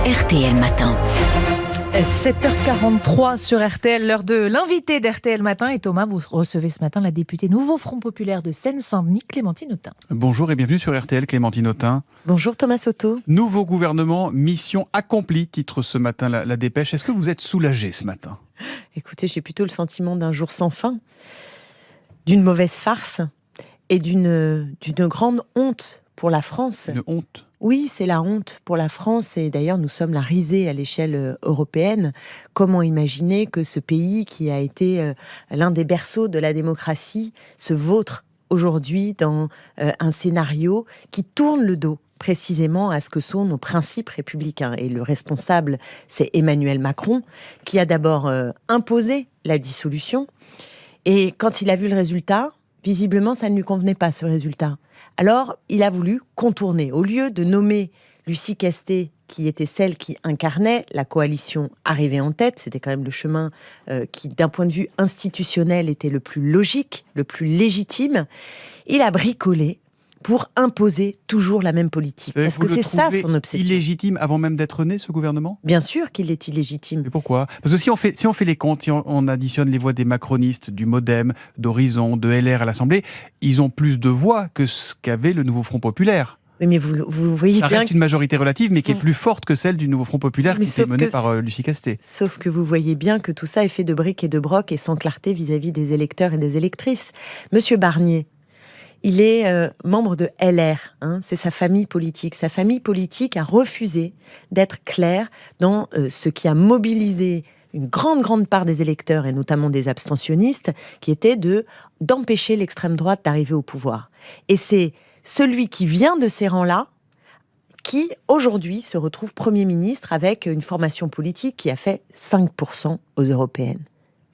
RTL Matin. 7h43 sur RTL, l'heure de l'invité d'RTL Matin. Et Thomas, vous recevez ce matin la députée Nouveau Front Populaire de Seine-Saint-Denis, Clémentine Autain. Bonjour et bienvenue sur RTL, Clémentine Autain. Bonjour Thomas Soto. Nouveau gouvernement, mission accomplie, titre ce matin la dépêche. Est-ce que vous êtes soulagé ce matin ? Écoutez, j'ai plutôt le sentiment d'un jour sans fin, d'une mauvaise farce et d'une grande honte pour la France. Une honte ? Oui, c'est la honte pour la France et d'ailleurs nous sommes la risée à l'échelle européenne. Comment imaginer que ce pays qui a été l'un des berceaux de la démocratie se vautre aujourd'hui dans un scénario qui tourne le dos précisément à ce que sont nos principes républicains. Et le responsable, c'est Emmanuel Macron, qui a d'abord imposé la dissolution. Et quand il a vu le résultat, visiblement, ça ne lui convenait pas, ce résultat. Alors, il a voulu contourner. Au lieu de nommer Lucie Castet, qui était celle qui incarnait la coalition arrivée en tête, c'était quand même le chemin qui, d'un point de vue institutionnel, était le plus logique, le plus légitime, il a bricolé pour imposer toujours la même politique. Parce que c'est ça son obsession. Illégitime avant même d'être né, ce gouvernement ? Bien sûr qu'il est illégitime. Mais pourquoi ? Parce que si on fait les comptes, si on additionne les voix des macronistes, du MoDem, d'Horizon, de LR à l'Assemblée, ils ont plus de voix que ce qu'avait le Nouveau Front Populaire. Oui, mais vous voyez ça bien reste une majorité relative, mais qui est plus forte que celle du Nouveau Front Populaire qui était menée par Lucie Castet. Sauf que vous voyez bien que tout ça est fait de briques et de broc et sans clarté vis-à-vis des électeurs et des électrices. Monsieur Barnier, il est membre de LR, c'est sa famille politique. Sa famille politique a refusé d'être claire dans ce qui a mobilisé une grande part des électeurs, et notamment des abstentionnistes, qui était d'empêcher l'extrême droite d'arriver au pouvoir. Et c'est celui qui vient de ces rangs-là, qui aujourd'hui se retrouve Premier ministre avec une formation politique qui a fait 5% aux européennes.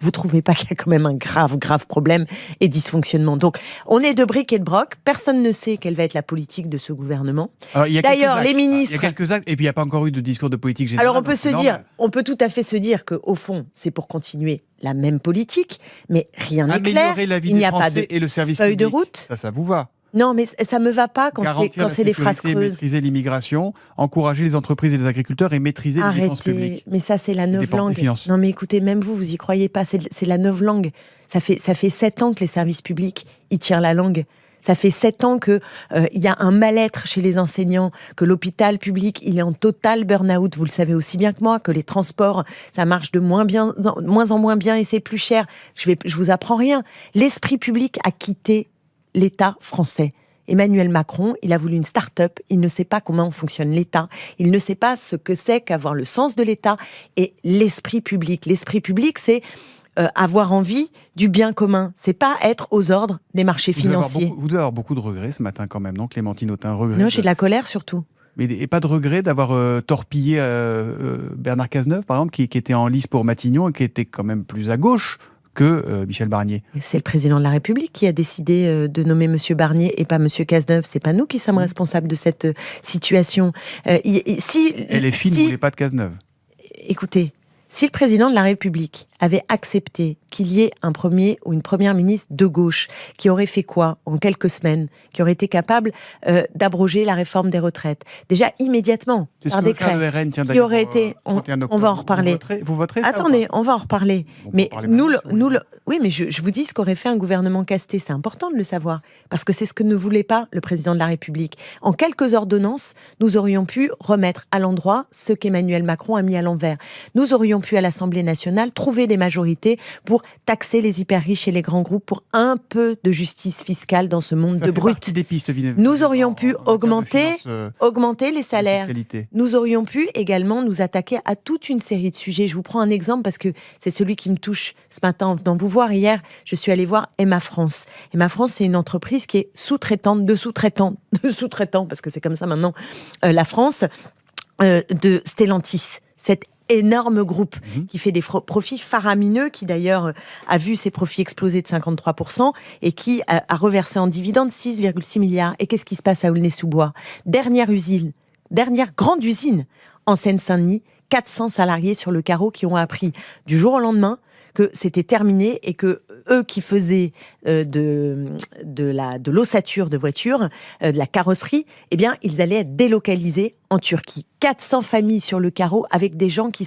Vous trouvez pas qu'il y a quand même un grave problème et dysfonctionnement? Donc, on est de briques et de broc. Personne ne sait quelle va être la politique de ce gouvernement. Alors, d'ailleurs, les ministres... Il y a quelques actes, et puis il n'y a pas encore eu de discours de politique générale. Alors, on peut tout à fait se dire qu'au fond, c'est pour continuer la même politique, mais rien n'est clair. Améliorer la vie il n'y des a pas Français et le service feuille public. de route. Ça vous va ? Non, mais ça me va pas quand c'est des phrases creuses. Maîtriser l'immigration, encourager les entreprises et les agriculteurs et maîtriser les dépenses publiques. Mais ça, c'est la novlangue. Non, mais écoutez, même vous y croyez pas. C'est la novlangue. Ça fait 7 ans que les services publics y tirent la langue. Ça fait 7 ans que y a un mal-être chez les enseignants, que l'hôpital public, il est en total burn-out. Vous le savez aussi bien que moi, que les transports, ça marche de moins en moins bien et c'est plus cher. Je vous apprends rien. L'esprit public a quitté l'État français. Emmanuel Macron, il a voulu une start-up, il ne sait pas comment fonctionne l'État, il ne sait pas ce que c'est qu'avoir le sens de l'État et l'esprit public. L'esprit public, c'est avoir envie du bien commun, c'est pas être aux ordres des marchés financiers. Vous devez avoir beaucoup de regrets ce matin quand même, non, Clémentine Autain? Non, j'ai de la colère surtout. Et pas de regret d'avoir torpillé Bernard Cazeneuve, par exemple, qui était en lice pour Matignon et qui était quand même plus à gauche que Michel Barnier. C'est le président de la République qui a décidé de nommer Monsieur Barnier et pas Monsieur Cazeneuve. C'est pas nous qui sommes responsables de cette situation. LFI ne voulait pas de Cazeneuve. Écoutez, si le président de la République avait accepté qu'il y ait un premier ou une première ministre de gauche qui aurait fait quoi en quelques semaines, qui aurait été capable d'abroger la réforme des retraites, déjà immédiatement par décret, le RN, qui aurait été, on va en reparler. Vous voterez ça? Attendez, on va en reparler. Mais nous, oui, mais je vous dis ce qu'aurait fait un gouvernement Castet. C'est important de le savoir parce que c'est ce que ne voulait pas le président de la République. En quelques ordonnances, nous aurions pu remettre à l'endroit ce qu'Emmanuel Macron a mis à l'envers. Nous aurions pu à l'Assemblée nationale trouver des majorités pour taxer les hyper riches et les grands groupes, pour un peu de justice fiscale dans ce monde de brut. Nous aurions pu augmenter les salaires. Nous aurions pu également nous attaquer à toute une série de sujets. Je vous prends un exemple parce que c'est celui qui me touche ce matin. Dans vous voir hier, je suis allée voir Emma France. Emma France, c'est une entreprise qui est sous-traitante de sous-traitants, parce que c'est comme ça maintenant, la France, de Stellantis. Cette énorme groupe qui fait des profits faramineux, qui d'ailleurs a vu ses profits exploser de 53% et qui a reversé en dividendes 6,6 milliards. Et qu'est-ce qui se passe à Aulnay-sous-Bois? Dernière grande usine en Seine-Saint-Denis, 400 salariés sur le carreau qui ont appris du jour au lendemain que c'était terminé et que eux qui faisaient de l'ossature de voiture, de la carrosserie, eh bien, ils allaient être délocalisés en Turquie. 400 familles sur le carreau avec des gens qui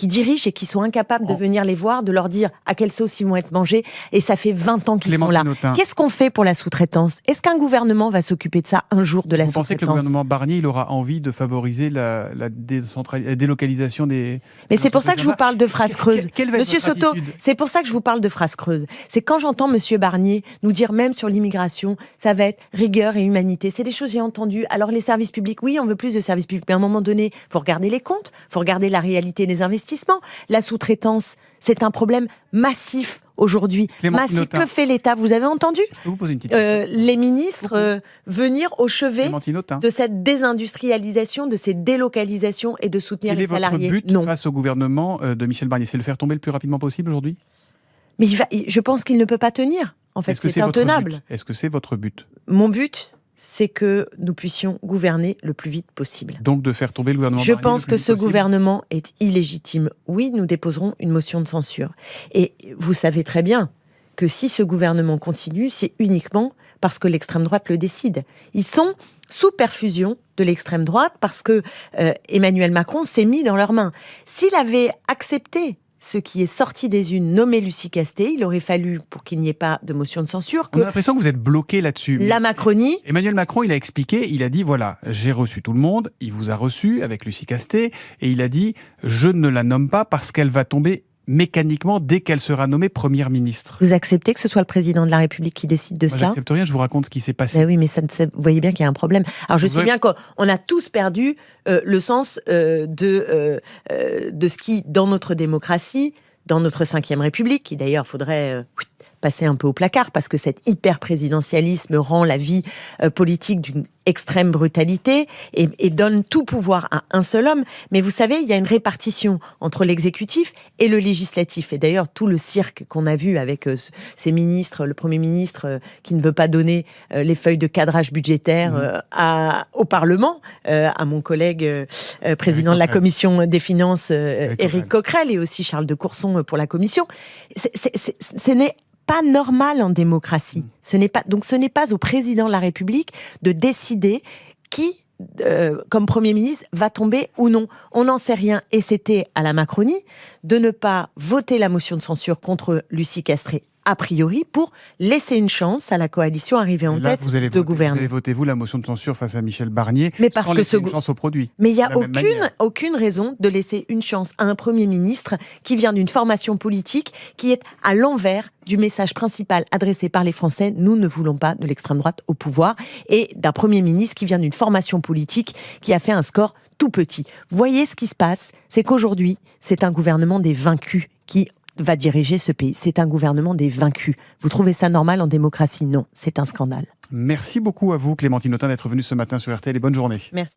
dirigent et qui sont incapables de venir les voir, de leur dire à quelle sauce ils vont être mangés. Et ça fait 20 ans qu'ils sont là. Qu'est-ce qu'on fait pour la sous-traitance ? Est-ce qu'un gouvernement va s'occuper de ça un jour, de la sous-traitance ? Vous pensez que le gouvernement Barnier, il aura envie de favoriser la délocalisation des... Mais c'est pour ça que je vous parle de phrases creuses. Monsieur Soto, c'est pour ça que je vous parle de phrases creuses. C'est quand j'entends Monsieur Barnier nous dire même sur l'immigration, ça va être rigueur et humanité. C'est des choses que j'ai entendues. Alors les services publics, oui, on veut plus de services publics. Mais à un moment donné, il faut regarder les comptes, il faut regarder la réalité des investissements. La sous-traitance, c'est un problème massif aujourd'hui. Massif. Que fait l'État ? Vous avez entendu ? Je peux vous poser une petite question. Les ministres venir au chevet de cette désindustrialisation, de ces délocalisations et de soutenir les salariés. Quel est votre but face au gouvernement de Michel Barnier ? C'est le faire tomber le plus rapidement possible aujourd'hui ? Mais je pense qu'il ne peut pas tenir. En fait, c'est intenable. Est-ce que c'est votre but ? Mon but, c'est que nous puissions gouverner le plus vite possible. Donc de faire tomber le gouvernement Je Barnier pense que ce gouvernement est illégitime. Oui, nous déposerons une motion de censure. Et vous savez très bien que si ce gouvernement continue, c'est uniquement parce que l'extrême droite le décide. Ils sont sous perfusion de l'extrême droite parce que Emmanuel Macron s'est mis dans leurs mains. S'il avait accepté ce qui est sorti des urnes, nommé Lucie Castet, il aurait fallu, pour qu'il n'y ait pas de motion de censure, que... On a l'impression que vous êtes bloqué là-dessus. La Macronie... Emmanuel Macron, il a expliqué, il a dit, voilà, j'ai reçu tout le monde, il vous a reçu avec Lucie Castet, et il a dit, je ne la nomme pas parce qu'elle va tomber mécaniquement dès qu'elle sera nommée Première ministre. Vous acceptez que ce soit le président de la République qui décide de cela ? J'accepte rien, je vous raconte ce qui s'est passé. Ben oui, mais vous voyez bien qu'il y a un problème. Alors je sais bien qu'on a tous perdu le sens de ce qui, dans notre démocratie, dans notre 5e République, qui d'ailleurs faudrait passer un peu au placard, parce que cet hyper-présidentialisme rend la vie politique d'une extrême brutalité et donne tout pouvoir à un seul homme. Mais vous savez, il y a une répartition entre l'exécutif et le législatif. Et d'ailleurs, tout le cirque qu'on a vu avec ces ministres, le Premier ministre qui ne veut pas donner les feuilles de cadrage budgétaire au Parlement, à mon collègue président de la Commission des Finances, Éric Coquerel, et aussi Charles de Courson pour la Commission. Ce n'est pas normal en démocratie. Ce n'est pas au président de la République de décider qui, comme Premier ministre, va tomber ou non. On n'en sait rien. Et c'était à la Macronie de ne pas voter la motion de censure contre Lucie Castet, a priori, pour laisser une chance à la coalition arrivée en tête de gouverner. Vous allez voter, vous, la motion de censure face à Michel Barnier, mais parce sans que laisser une chance au produit. Mais il n'y a aucune raison de laisser une chance à un Premier ministre qui vient d'une formation politique qui est à l'envers du message principal adressé par les Français. Nous ne voulons pas de l'extrême droite au pouvoir, et d'un Premier ministre qui vient d'une formation politique qui a fait un score tout petit. Voyez ce qui se passe, c'est qu'aujourd'hui, c'est un gouvernement des vaincus qui va diriger ce pays. C'est un gouvernement des vaincus. Vous trouvez ça normal en démocratie ? Non, c'est un scandale. Merci beaucoup à vous, Clémentine Autain, d'être venue ce matin sur RTL, et bonne journée. Merci.